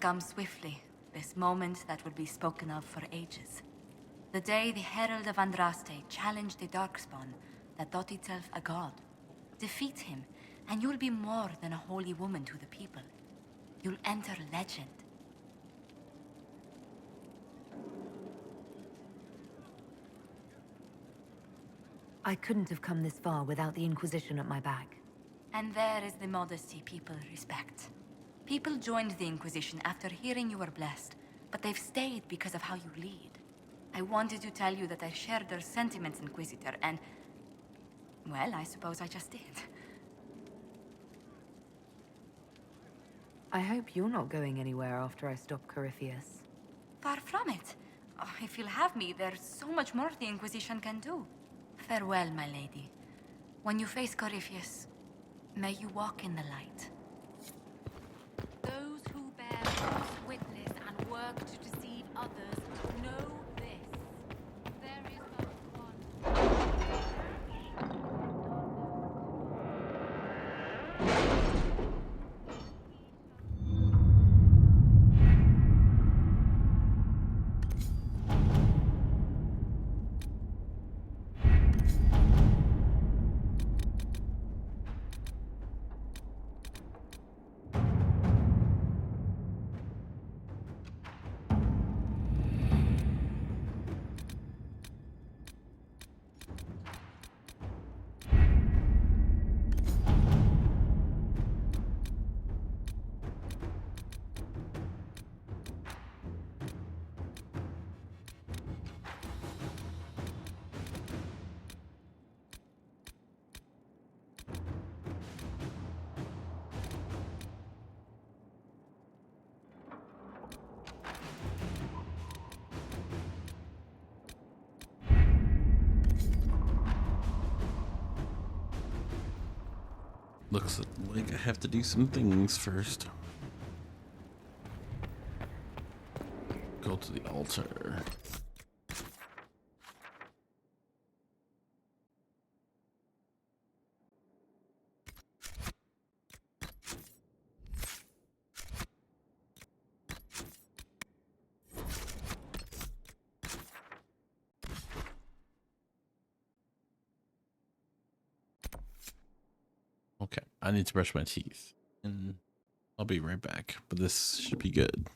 comes swiftly, this moment that will be spoken of for ages. The day the Herald of Andraste challenged the Darkspawn that thought itself a god. Defeat him, and you'll be more than a holy woman to the people. You'll enter legend. I couldn't have come this far without the Inquisition at my back. And there is the modesty people respect. People joined the Inquisition after hearing you were blessed, but they've stayed because of how you lead. I wanted to tell you that I shared their sentiments, Inquisitor, and... well, I suppose I just did. I hope you're not going anywhere after I stop Corypheus. Far from it. Oh, if you'll have me, there's so much more the Inquisition can do. Farewell, my lady. When you face Corypheus, may you walk in the light. Those who bear false witness and work to deceive others know this. There is but one. Looks like I have to do some things first. Go to the altar. Okay, I need to brush my teeth, and I'll be right back, but this should be good.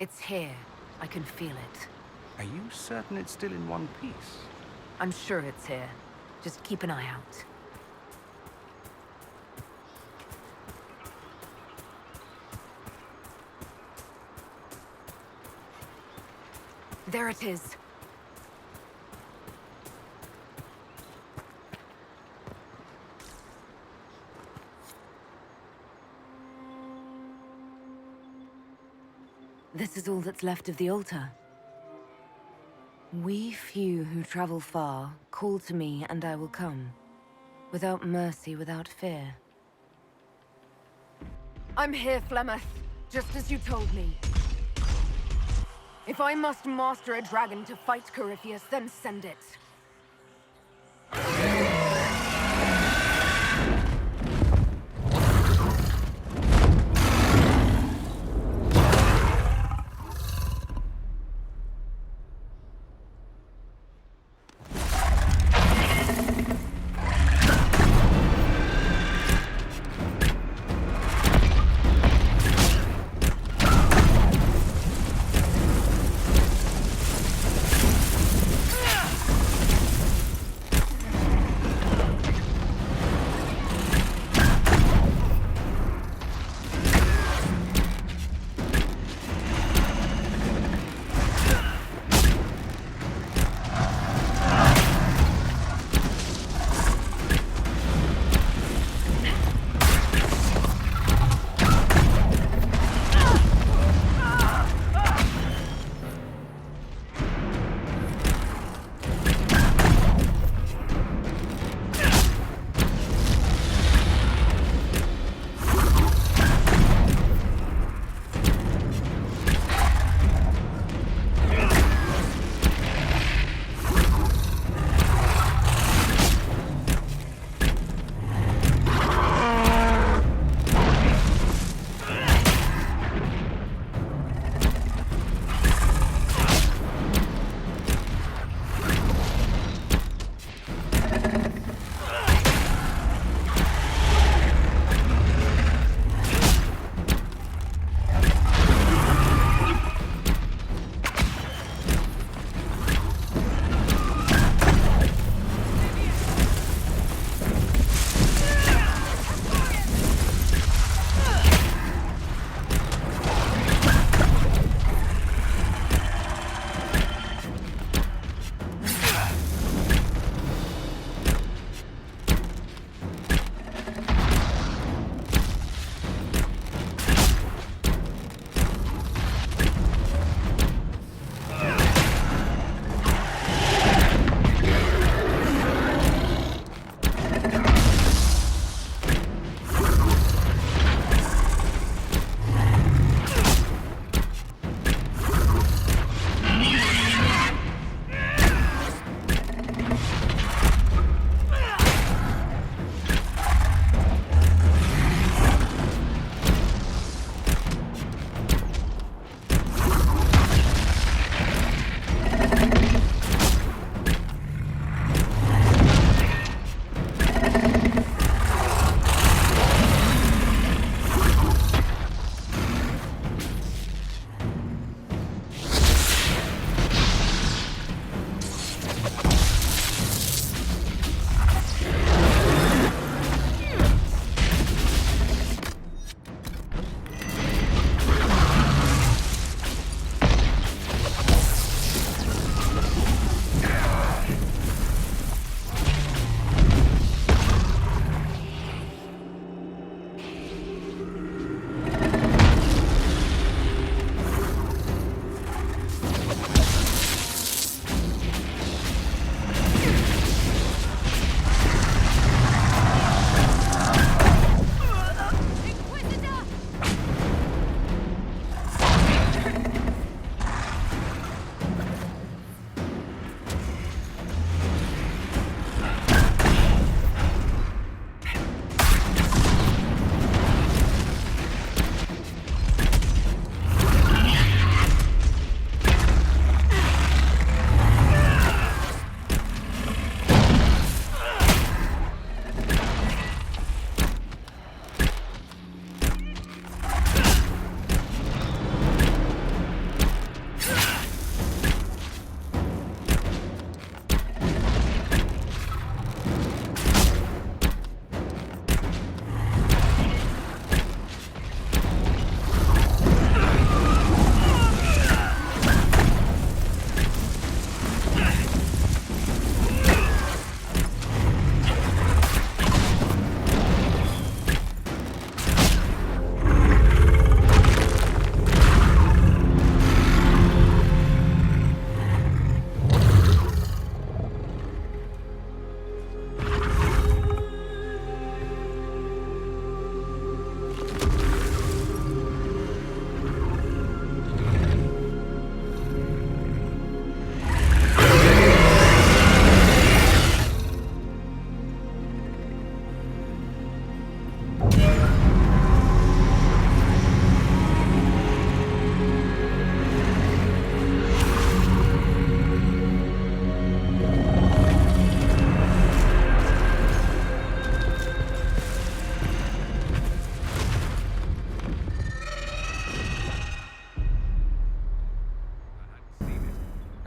It's here. I can feel it. Are you certain it's still in one piece? I'm sure it's here. Just keep an eye out. There it is. This is all that's left of the altar. We few who travel far, call to me and I will come. Without mercy, without fear. I'm here, Flemeth, just as you told me. If I must master a dragon to fight Corypheus, then send it.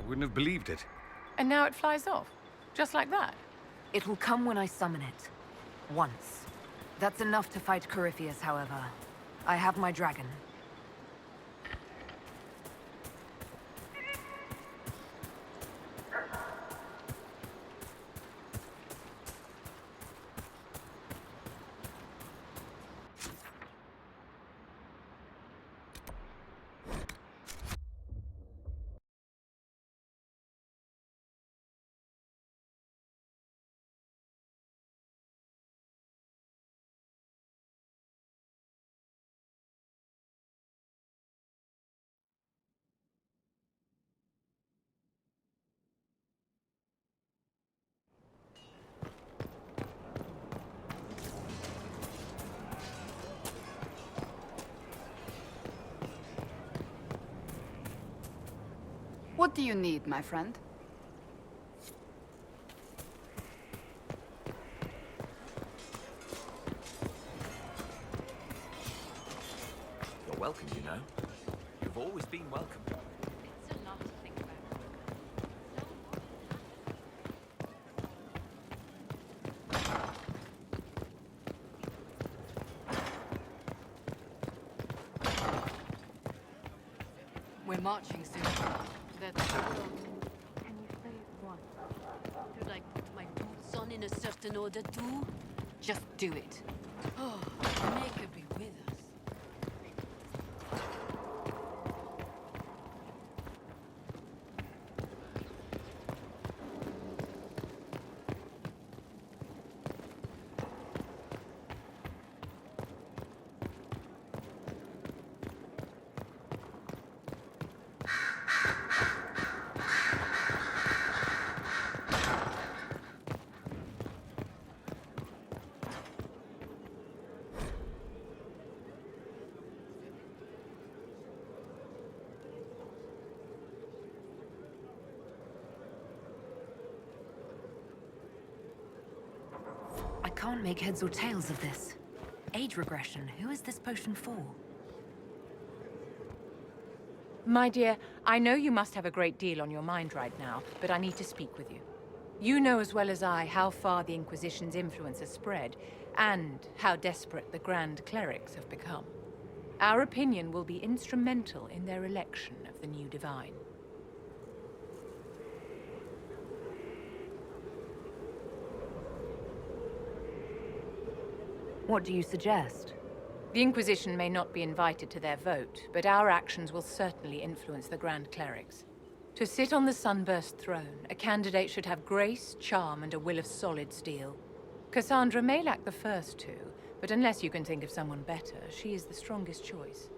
I wouldn't have believed it. And now it flies off? Just like that? It will come when I summon it. Once. That's enough to fight Corypheus, however. I have my dragon. What do you need, my friend? You're welcome, you know. You've always been welcome. It's a lot to think about. We're marching soon. That's a lot. Can you say what? Should I put my boots on in a certain order too? Just do it. Oh, make her be with us. I can't make heads or tails of this. Age regression, who is this potion for? My dear, I know you must have a great deal on your mind right now, but I need to speak with you. You know as well as I how far the Inquisition's influence has spread, and how desperate the Grand Clerics have become. Our opinion will be instrumental in their election of the new Divine. What do you suggest? The Inquisition may not be invited to their vote, but our actions will certainly influence the Grand Clerics. To sit on the Sunburst throne, a candidate should have grace, charm, and a will of solid steel. Cassandra may lack the first two, but unless you can think of someone better, she is the strongest choice.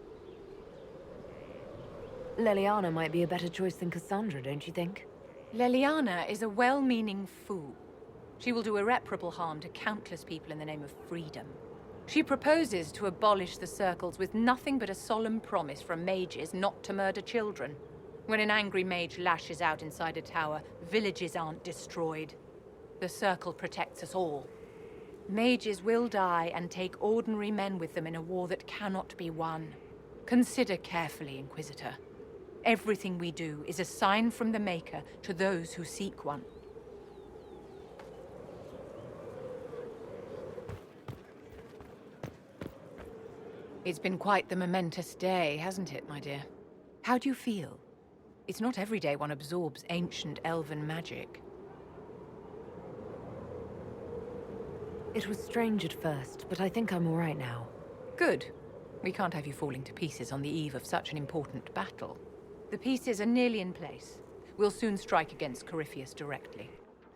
Leliana might be a better choice than Cassandra, don't you think? Leliana is a well-meaning fool. She will do irreparable harm to countless people in the name of freedom. She proposes to abolish the circles with nothing but a solemn promise from mages not to murder children. When an angry mage lashes out inside a tower, villages aren't destroyed. The circle protects us all. Mages will die and take ordinary men with them in a war that cannot be won. Consider carefully, Inquisitor. Everything we do is a sign from the Maker to those who seek one. It's been quite the momentous day, hasn't it, my dear? How do you feel? It's not every day one absorbs ancient elven magic. It was strange at first, but I think I'm all right now. Good. We can't have you falling to pieces on the eve of such an important battle. The pieces are nearly in place. We'll soon strike against Corypheus directly.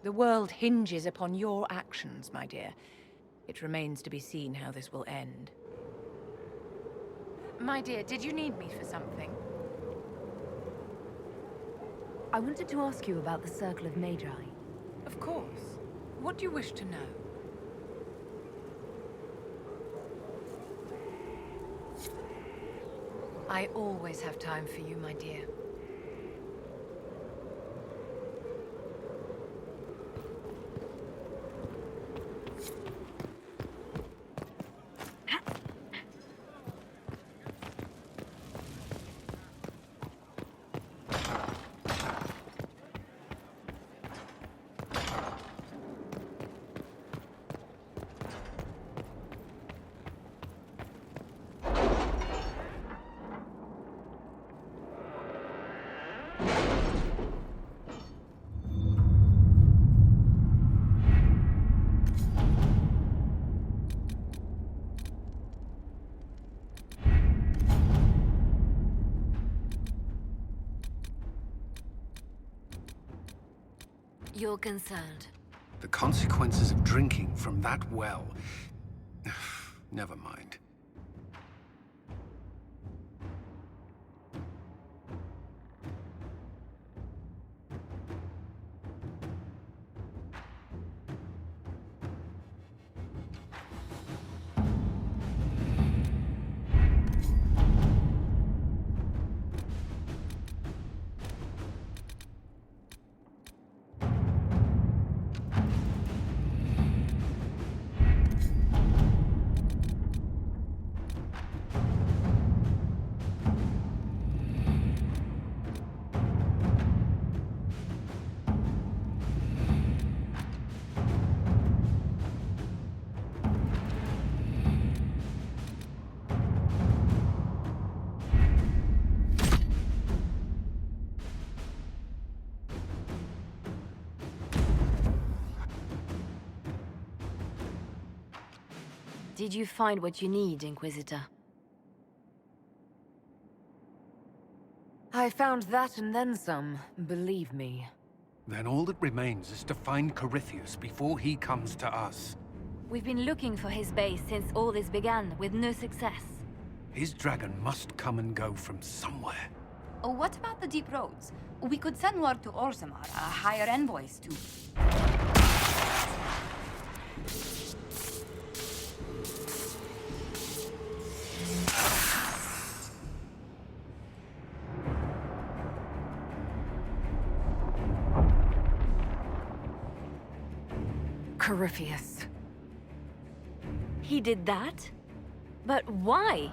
The world hinges upon your actions, my dear. It remains to be seen how this will end. My dear, did you need me for something? I wanted to ask you about the Circle of Magi. Of course. What do you wish to know? I always have time for you, my dear. you're concerned. The consequences of drinking from that well. Never mind. Did you find what you need, Inquisitor? I found that and then some, believe me. Then all that remains is to find Corypheus before he comes to us. We've been looking for his base since all this began, with no success. His dragon must come and go from somewhere. Oh, what about the deep roads? We could send word to Orzammar, hire envoys to... Corypheus. He did that? But why?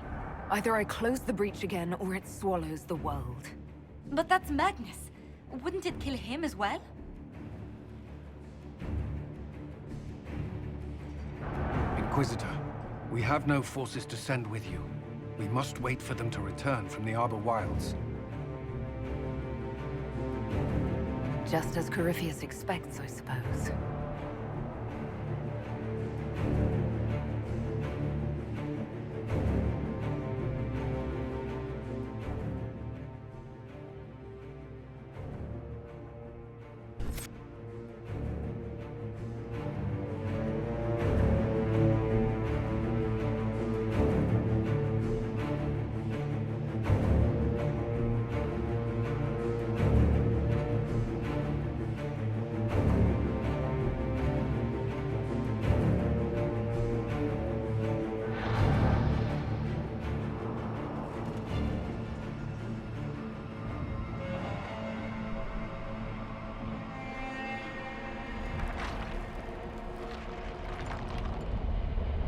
Either I close the breach again, or it swallows the world. But that's madness. Wouldn't it kill him as well? Inquisitor, we have no forces to send with you. We must wait for them to return from the Arbor Wilds. Just as Corypheus expects, I suppose.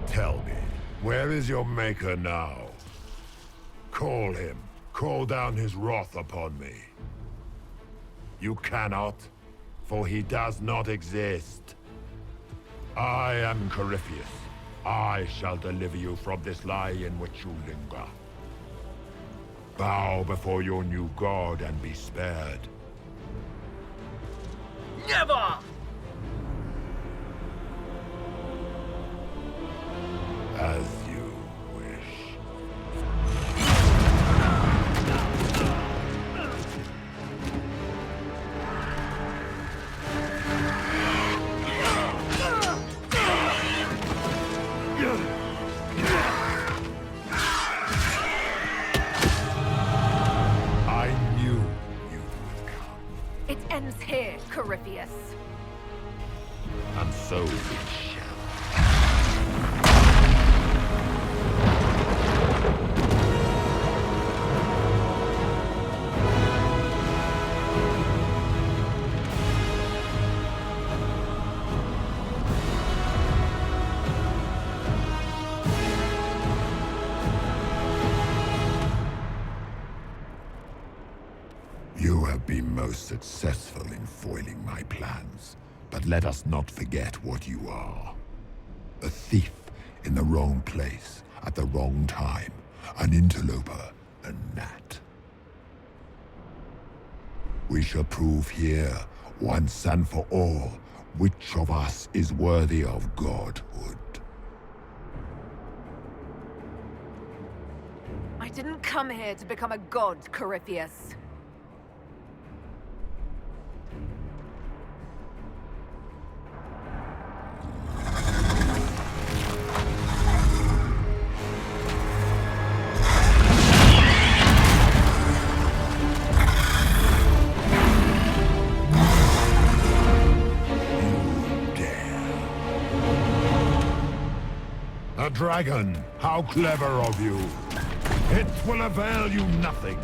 Tell me, where is your maker now? Call him. Call down his wrath upon me. You cannot, for he does not exist. I am Corypheus. I shall deliver you from this lie in which you linger. Bow before your new god and be spared. Never! As you wish. I knew you would come. It ends here, Corypheus. And so it shall. You have been most successful in foiling my plans, but let us not forget what you are. A thief in the wrong place at the wrong time, an interloper, a gnat. We shall prove here, once and for all, which of us is worthy of godhood. I didn't come here to become a god, Corypheus. dragon! How clever of you! It will avail you nothing.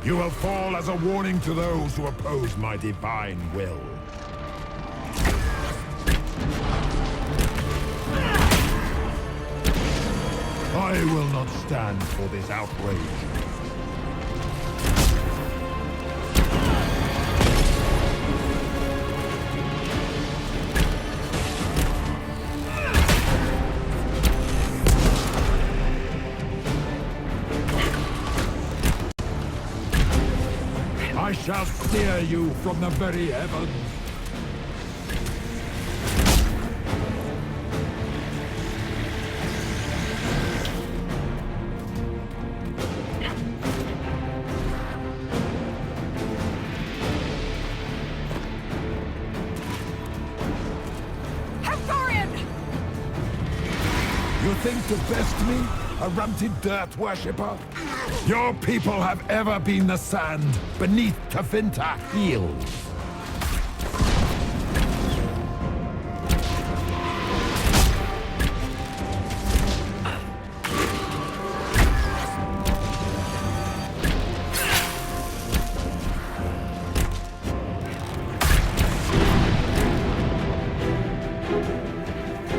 You will fall as a warning to those who oppose my divine will. I will not stand for this outrage. I shall steer you from the very heavens. You think to best me? A runted dirt worshipper? Your people have ever been the sand beneath Tafinta heels.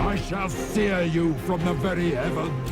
I shall sear you from the very heavens.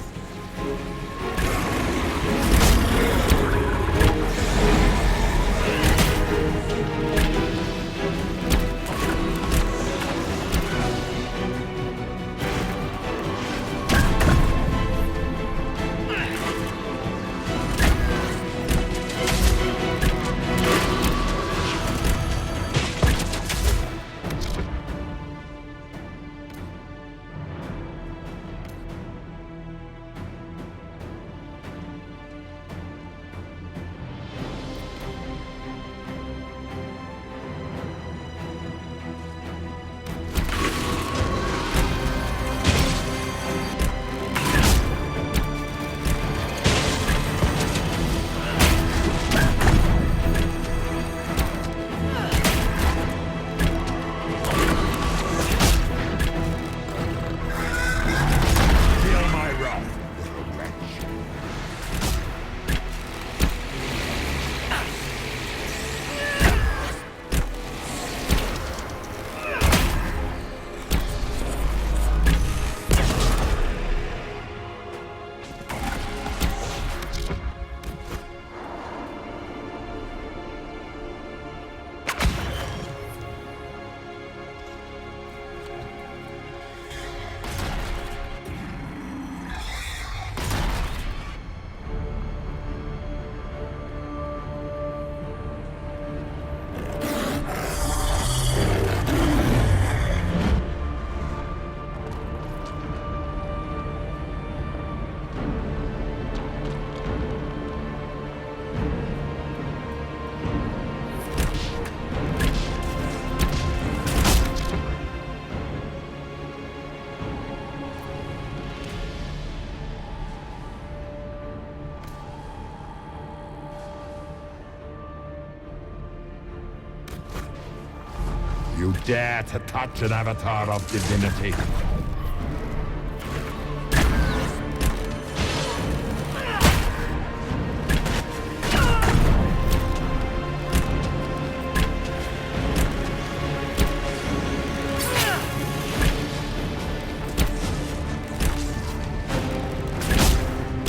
You dare to touch an avatar of divinity?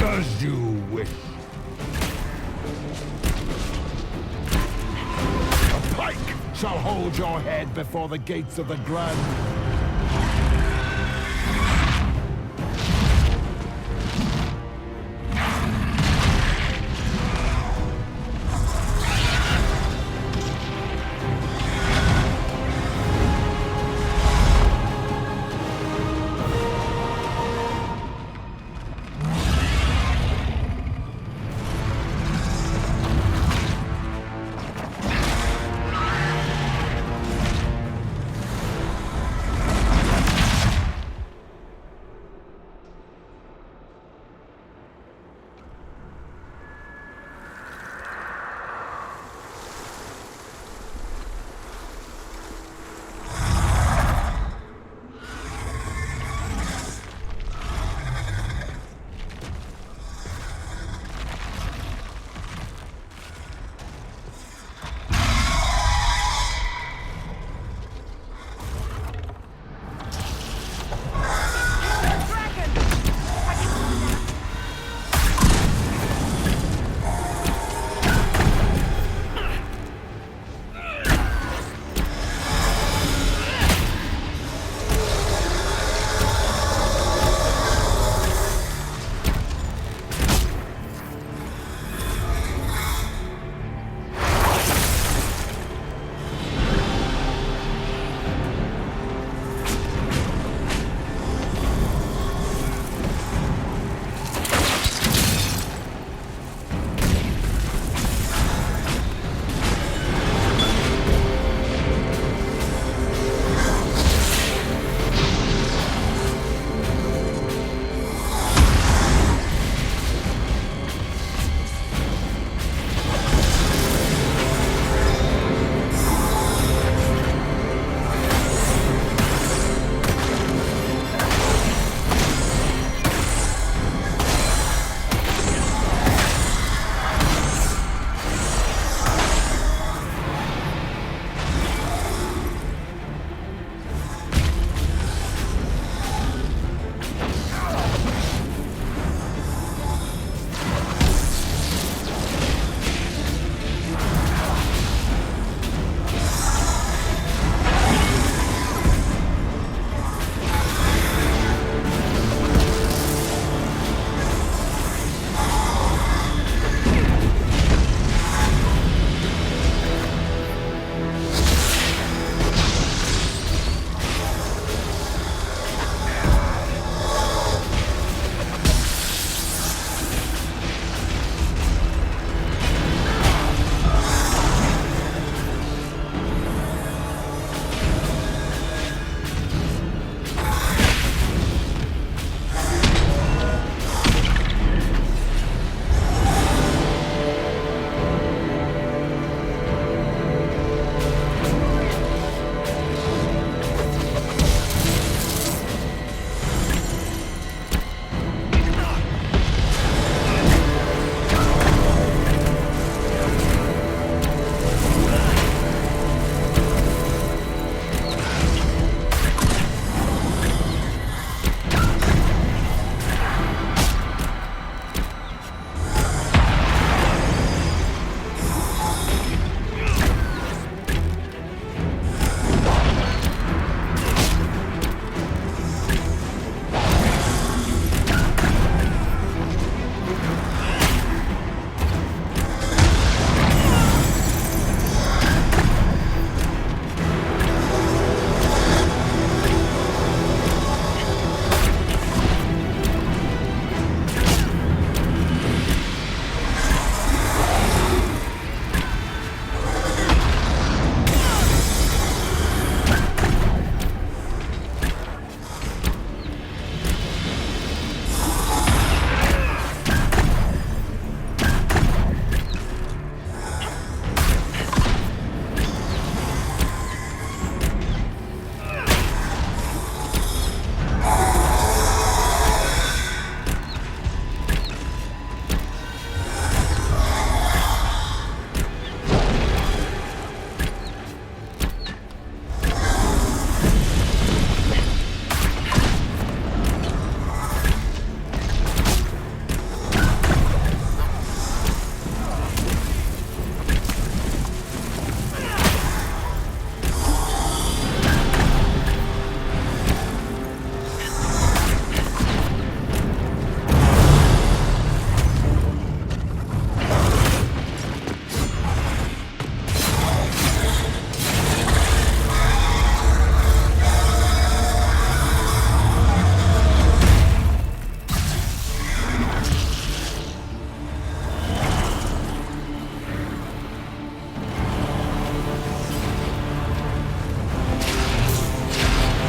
As you wish. A pike shall hold your head before the gates of the Grand.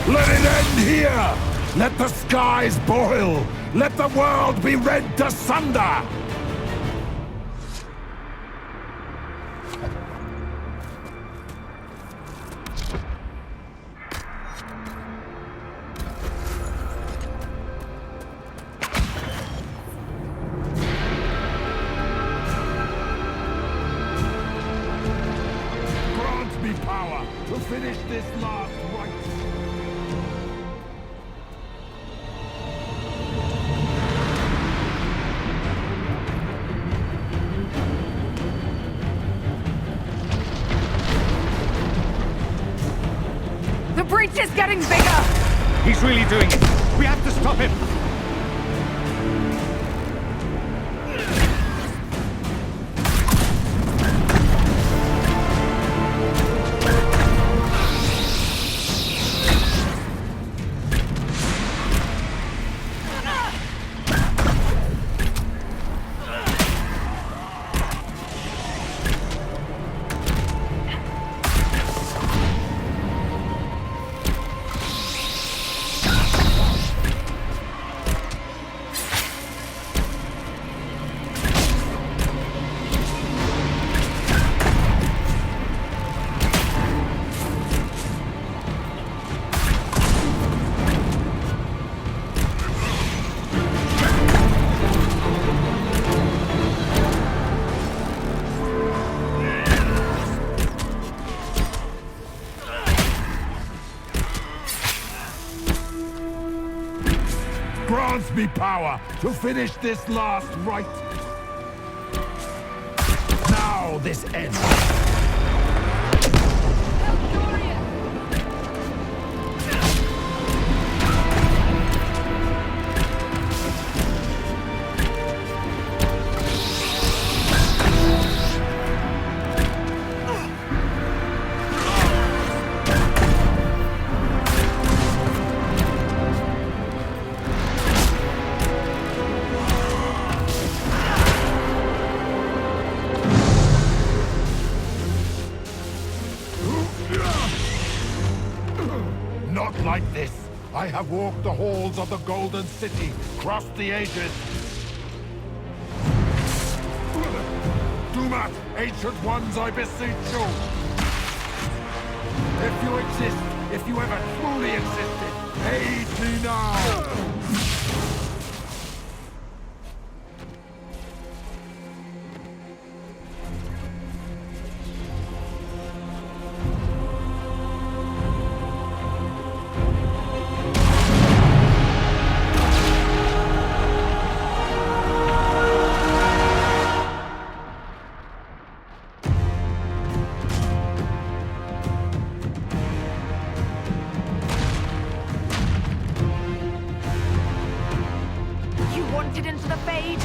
Let it end here! Let the skies boil! Let the world be rent asunder! Grant me power to finish this last rite! The breach is getting bigger! He's really doing it. We have to stop him. Grants me power to finish this last rite. Now this ends. Not like this. I have walked the halls of the Golden City, crossed the ages. Do not, ancient ones, I beseech you. If you exist, if you ever truly existed, aid me now! Wanted into the fade?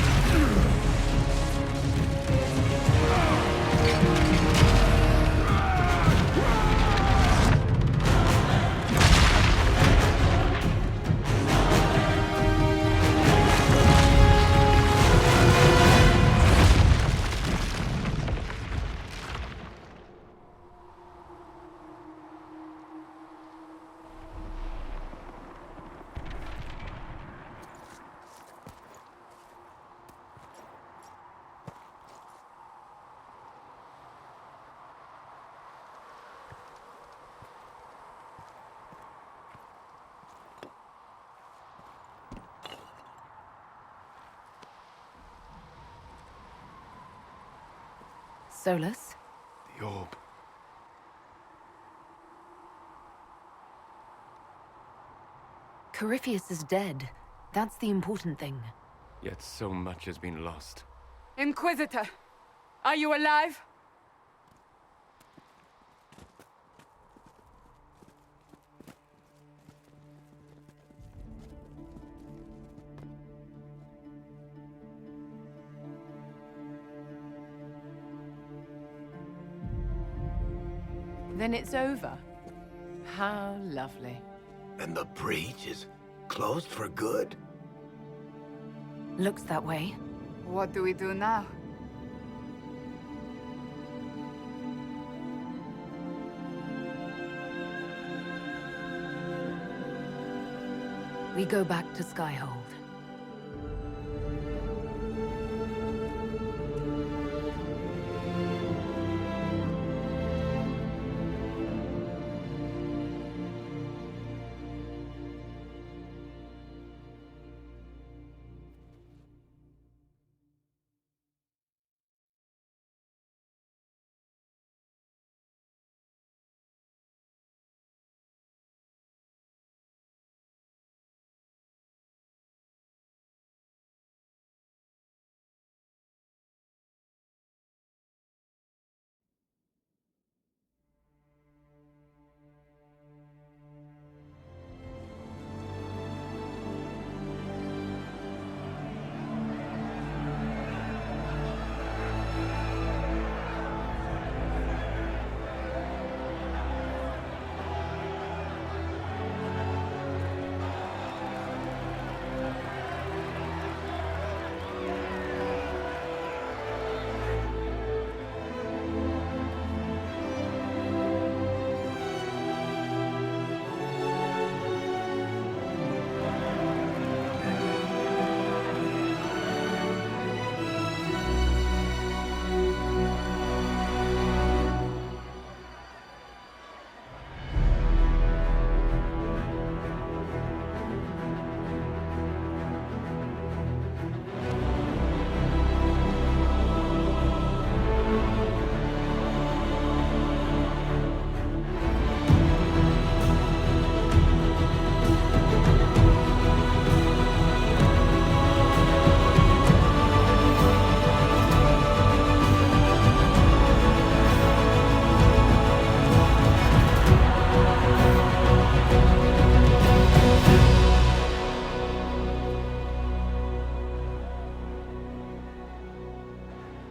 Solus? The orb. Corypheus is dead. That's the important thing. Yet so much has been lost. Inquisitor! Are you alive? Then it's over. How lovely. And the breach is closed for good? Looks that way. What do we do now? We go back to Skyhold.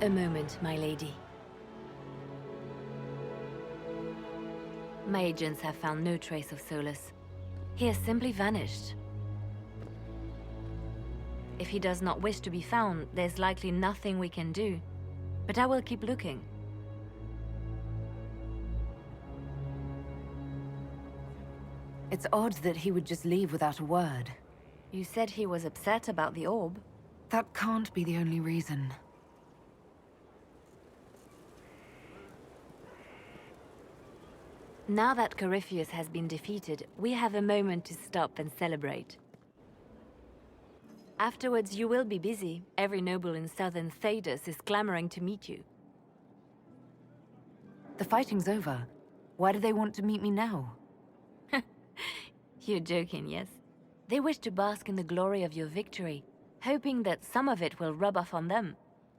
A moment, my lady. My agents have found no trace of Solus. He has simply vanished. If he does not wish to be found, there's likely nothing we can do. But I will keep looking. It's odd that he would just leave without a word. You said he was upset about the orb. That can't be the only reason. Now that Corypheus has been defeated, we have a moment to stop and celebrate. Afterwards, you will be busy. Every noble in southern Thedas is clamoring to meet you. The fighting's over. Why do they want to meet me now? You're joking, yes? They wish to bask in the glory of your victory, hoping that some of it will rub off on them.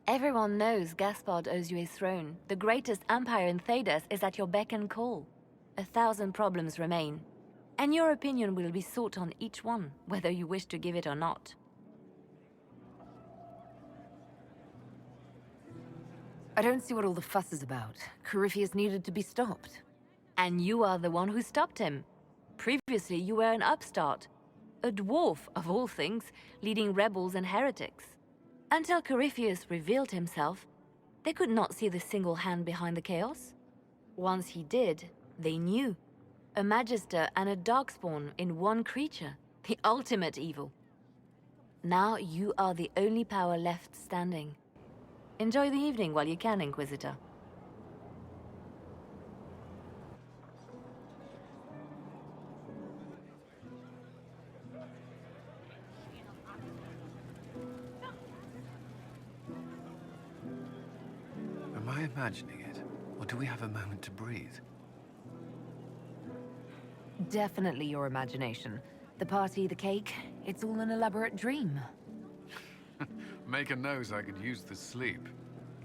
Everyone knows Gaspard owes you a throne. The greatest empire in Thedas is at your beck and call. 1,000 problems remain, and your opinion will be sought on each one, whether you wish to give it or not. I don't see what all the fuss is about. Corypheus needed to be stopped. And you are the one who stopped him. Previously, you were an upstart. A dwarf, of all things, leading rebels and heretics. Until Corypheus revealed himself, they could not see the single hand behind the chaos. Once he did, they knew. A Magister and a Darkspawn in one creature. The ultimate evil. Now you are the only power left standing. Enjoy the evening while you can, Inquisitor. Am I imagining it? Or do we have a moment to breathe? Definitely your imagination. The party, the cake, it's all an elaborate dream. Maker knows I could use the sleep.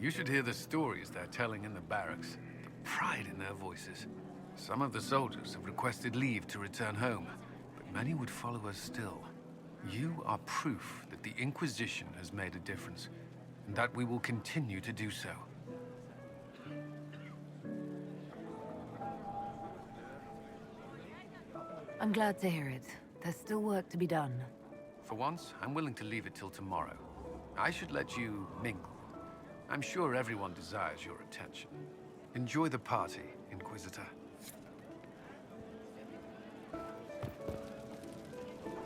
You should hear the stories they're telling in the barracks. The pride in their voices. Some of the soldiers have requested leave to return home, but many would follow us still. You are proof that the Inquisition has made a difference, and that we will continue to do so. I'm glad to hear it. There's still work to be done. For once, I'm willing to leave it till tomorrow. I should let you mingle. I'm sure everyone desires your attention. Enjoy the party, Inquisitor.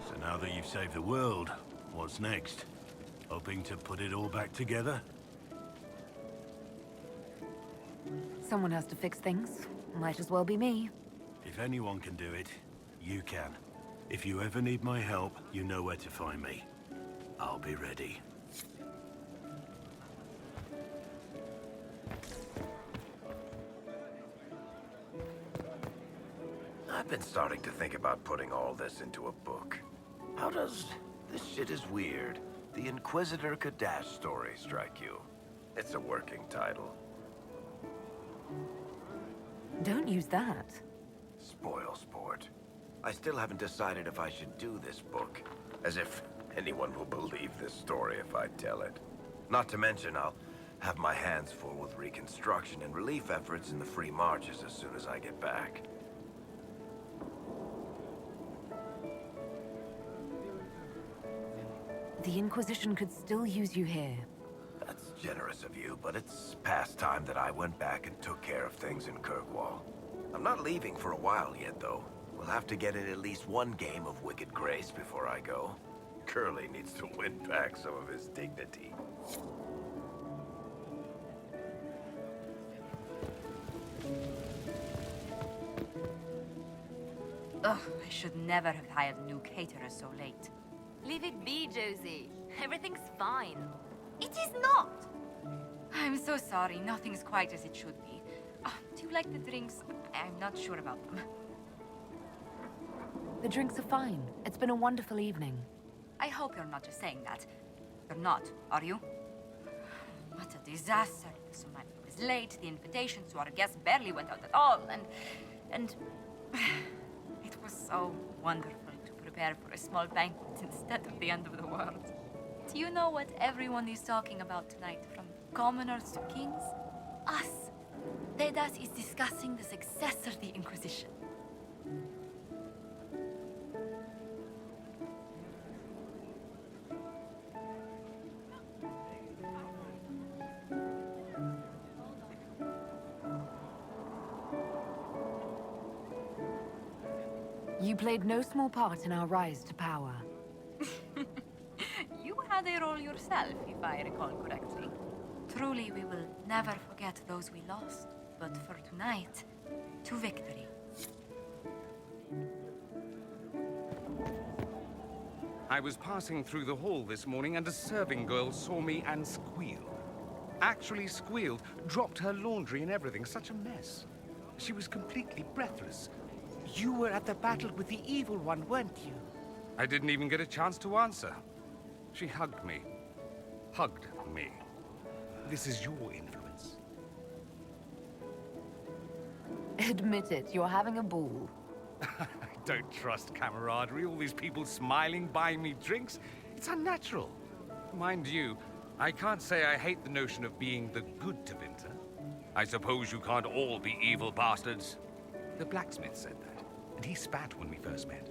So Now that you've saved the world, what's next? Hoping to put it all back together? Someone has to fix things. Might as well be me. If anyone can do it, you can. If you ever need my help, you know where to find me. I'll be ready. I've been starting to think about putting all this into a book. How does "This Shit Is Weird, the Inquisitor Kadash story" strike you? It's a working title. Don't use that. Spoil sport. I still haven't decided if I should do this book. As if anyone will believe this story if I tell it. Not to mention, I'll have my hands full with reconstruction and relief efforts in the Free Marches as soon as I get back. The Inquisition could still use you here. That's generous of you, but it's past time that I went back and took care of things in Kirkwall. I'm not leaving for a while yet, though. We'll have to get in at least one game of Wicked Grace before I go. Curly needs to win back some of his dignity. Ugh, I should never have hired new caterers so late. Leave it be, Josie. Everything's fine. It is not! I'm so sorry, nothing's quite as it should be. Do you like the drinks? I'm not sure about them. The drinks are fine. It's been a wonderful evening. I hope you're not just saying that. You're not, are you? What a disaster. So much was late, the invitations to our guests barely went out at all, and it was so wonderful to prepare for a small banquet instead of the end of the world. Do you know what everyone is talking about tonight, from commoners to kings? Us. Dedas is discussing the success of the Inquisition. You played no small part in our rise to power. You had a role yourself, if I recall correctly. Truly, we will never forget those we lost. But for tonight, to victory. I was passing through the hall this morning and a serving girl saw me and squealed. Actually squealed, dropped her laundry and everything. Such a mess. She was completely breathless. You were at the battle with the evil one, weren't you? I didn't even get a chance to answer. She hugged me. Hugged me. This is your influence. Admit it, you're having a ball. I don't trust camaraderie, all these people smiling, buying me drinks. It's unnatural. Mind you, I can't say I hate the notion of being the good Tevinter. I suppose you can't all be evil bastards. The blacksmith said that, and he spat when we first met.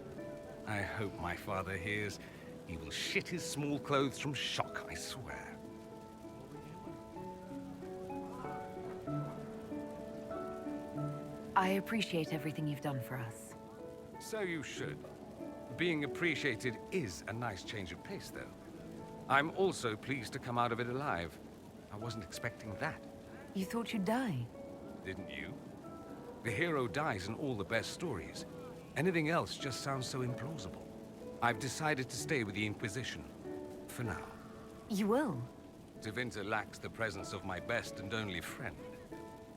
I hope my father hears. He will shit his small clothes from shock, I swear. I appreciate everything you've done for us. So you should. Being appreciated is a nice change of pace, though. I'm also pleased to come out of it alive. I wasn't expecting that. You thought you'd die? Didn't you? The hero dies in all the best stories. Anything else just sounds so implausible. I've decided to stay with the Inquisition. For now. You will? Tevinter lacks the presence of my best and only friend.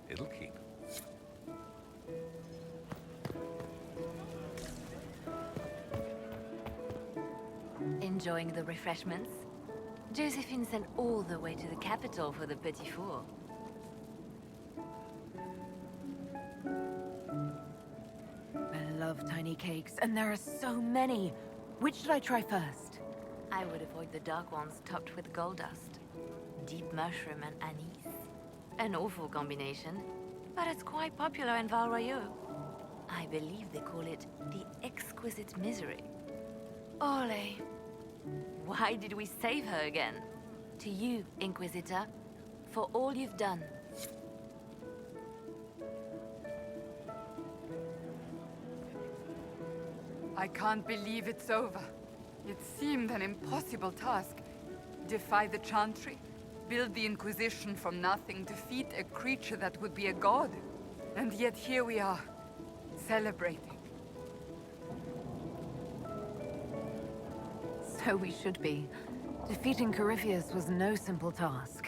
It'll keep. Enjoying the refreshments? Josephine sent all the way to the capital for the petit four. I love tiny cakes, and there are so many. Which should I try first? I would avoid the dark ones topped with gold dust. Deep mushroom and anise. An awful combination, but it's quite popular in Val Royeaux. I believe they call it the exquisite misery. Ole. Why did we save her again? To you, Inquisitor, for all you've done. I can't believe it's over. It seemed an impossible task. Defy the Chantry, build the Inquisition from nothing, defeat a creature that would be a god. And yet here we are, celebrating. So we should be. Defeating Corypheus was no simple task.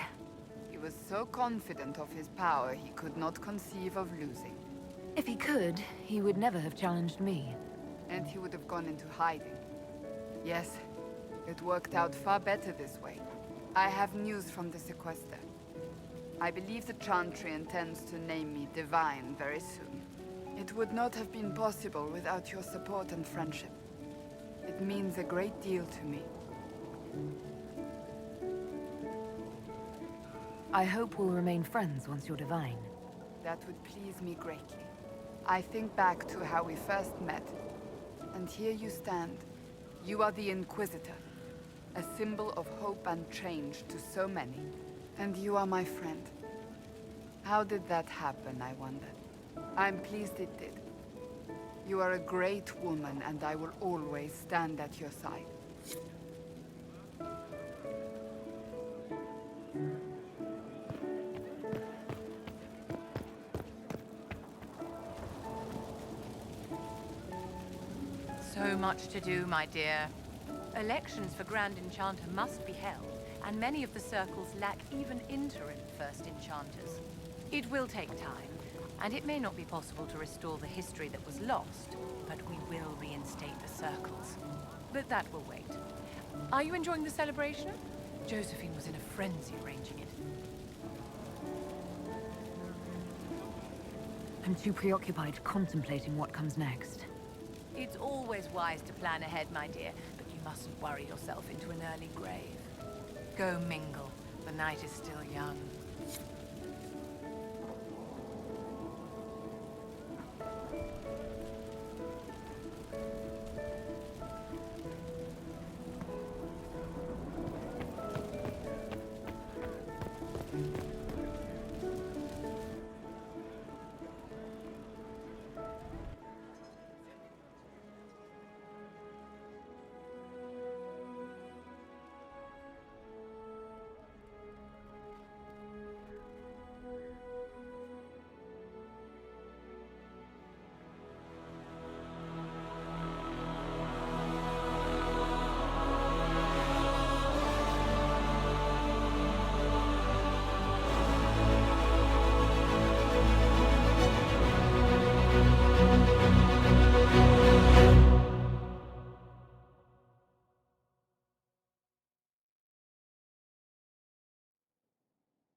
He was so confident of his power, he could not conceive of losing. If he could, he would never have challenged me. And he would have gone into hiding. Yes, it worked out far better this way. I have news from the sequester. I believe the Chantry intends to name me Divine very soon. It would not have been possible without your support and friendship. It means a great deal to me. I hope we'll remain friends once you're divine. That would please me greatly. I think back to how we first met, and here you stand. You are the Inquisitor, a symbol of hope and change to so many. And you are my friend. How did that happen, I wonder? I'm pleased it did. You are a great woman, and I will always stand at your side. So much to do, my dear. Elections for Grand Enchanter must be held, and many of the circles lack even interim First Enchanters. It will take time, and it may not be possible to restore the history that was lost, but we will reinstate the circles. But that will wait. Are you enjoying the celebration? Josephine was in a frenzy arranging it. I'm too preoccupied contemplating what comes next. It's always wise to plan ahead, my dear, but you mustn't worry yourself into an early grave. Go mingle. The night is still young.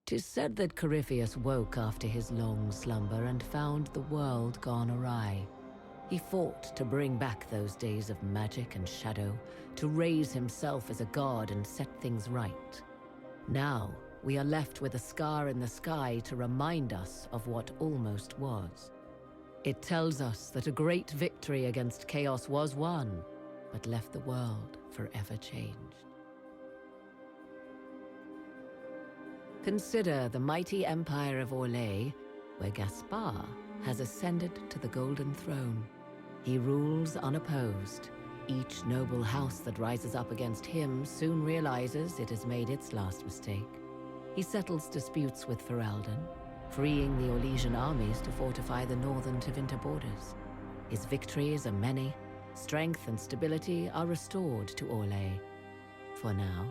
Tis said that Corypheus woke after his long slumber and found the world gone awry. He fought to bring back those days of magic and shadow, to raise himself as a god and set things right. Now, we are left with a scar in the sky to remind us of what almost was. It tells us that a great victory against chaos was won, but left the world forever changed. Consider the mighty empire of Orlais, where Gaspar has ascended to the Golden Throne. He rules unopposed. Each noble house that rises up against him soon realizes it has made its last mistake. He settles disputes with Ferelden, freeing the Orlesian armies to fortify the northern Tevinter borders. His victories are many. Strength and stability are restored to Orlais. For now.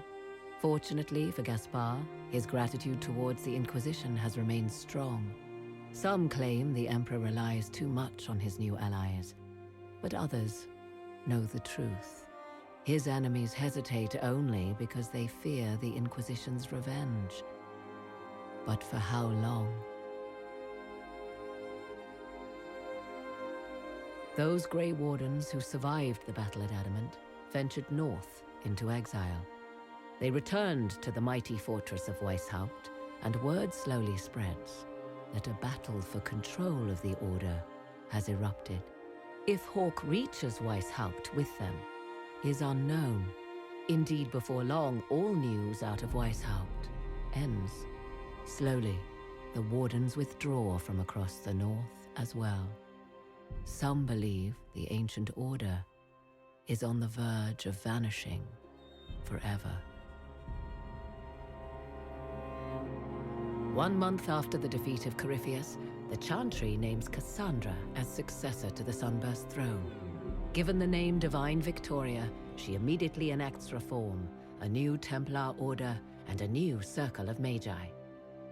Fortunately for Gaspar, his gratitude towards the Inquisition has remained strong. Some claim the Emperor relies too much on his new allies, but others know the truth. His enemies hesitate only because they fear the Inquisition's revenge. But for how long? Those Grey Wardens who survived the battle at Adamant ventured north into exile. They returned to the mighty fortress of Weishaupt, and word slowly spreads that a battle for control of the Order has erupted. If Hawke reaches Weishaupt with them is unknown. Indeed, before long, all news out of Weishaupt ends. Slowly, the Wardens withdraw from across the north as well. Some believe the Ancient Order is on the verge of vanishing forever. 1 month after the defeat of Corypheus, the Chantry names Cassandra as successor to the Sunburst throne. Given the name Divine Victoria, she immediately enacts reform, a new Templar order, and a new Circle of Magi.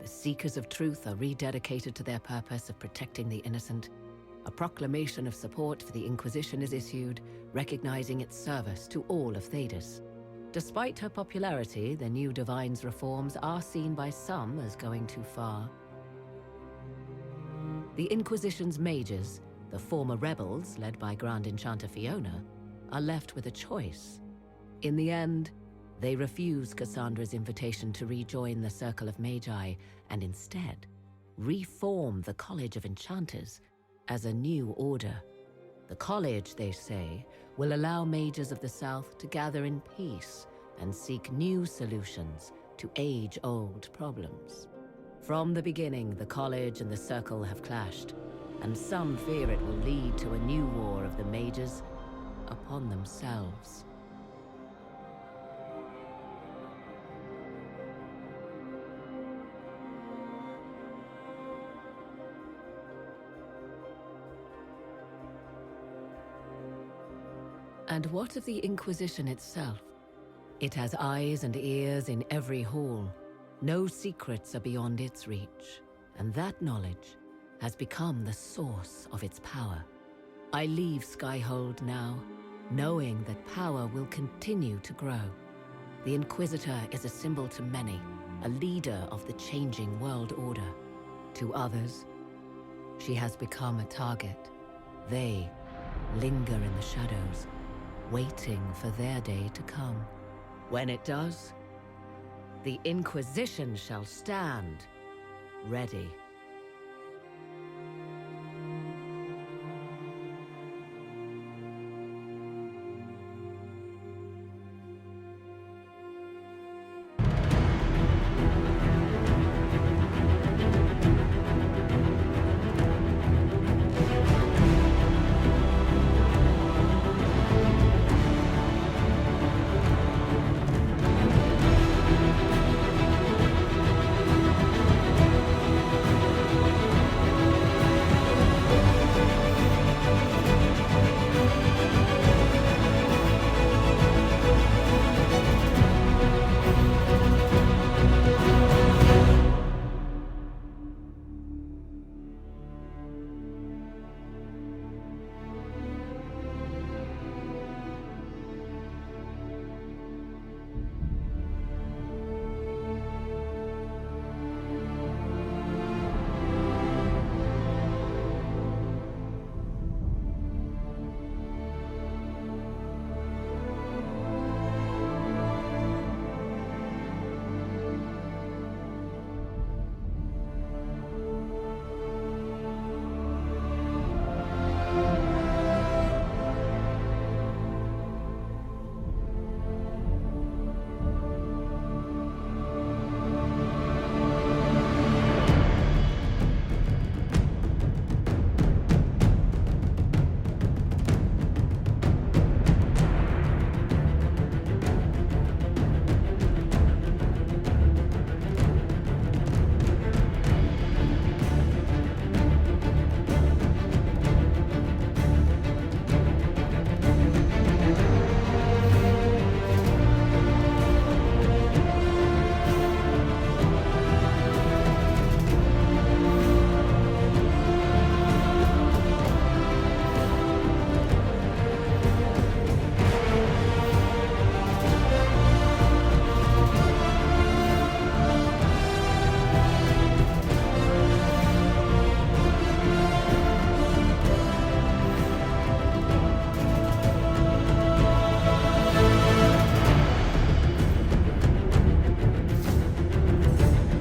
The Seekers of Truth are rededicated to their purpose of protecting the innocent. A proclamation of support for the Inquisition is issued, recognizing its service to all of Thedas. Despite her popularity, the new Divine's reforms are seen by some as going too far. The Inquisition's mages, the former rebels led by Grand Enchanter Fiona, are left with a choice. In the end, they refuse Cassandra's invitation to rejoin the Circle of Magi and instead reform the College of Enchanters as a new order. The college, they say, will allow mages of the South to gather in peace and seek new solutions to age-old problems. From the beginning, the college and the Circle have clashed, and some fear it will lead to a new war of the mages upon themselves. And what of the Inquisition itself? It has eyes and ears in every hall. No secrets are beyond its reach, and that knowledge has become the source of its power. I leave Skyhold now, knowing that power will continue to grow. The Inquisitor is a symbol to many, a leader of the changing world order. To others, she has become a target. They linger in the shadows, waiting for their day to come. When it does, the Inquisition shall stand ready.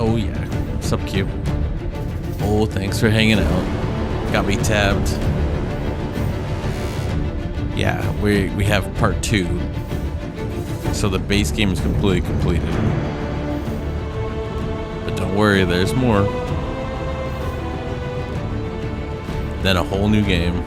Oh yeah, what's up, Q? Oh, thanks for hanging out. Got me tabbed. Yeah, we have part 2. So the base game is completely completed. But don't worry, there's more. Then a whole new game.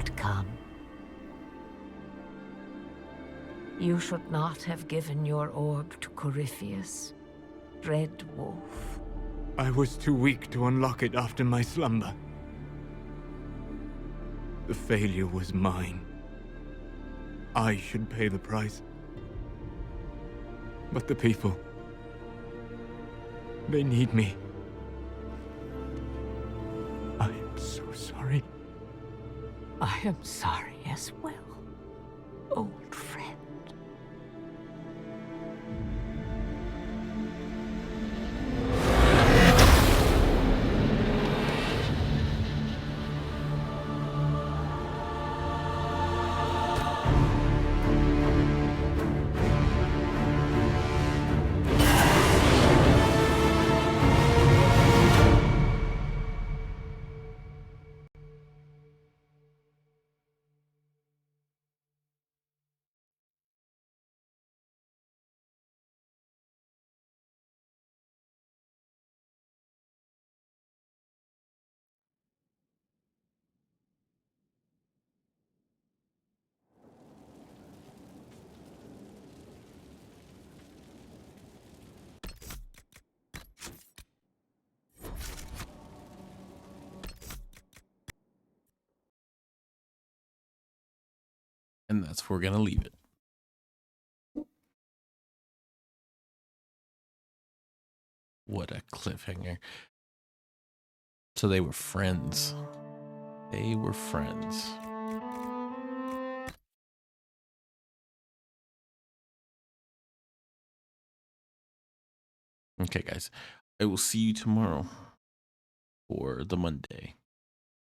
had come. You should not have given your orb to Corypheus, Red Wolf. I was too weak to unlock it after my slumber. The failure was mine. I should pay the price. But the people... they need me. I am so sorry. I am sorry as well, old friend. And that's where we're gonna leave it. What a cliffhanger. So they were friends. They were friends. Okay, guys. I will see you tomorrow for the Monday.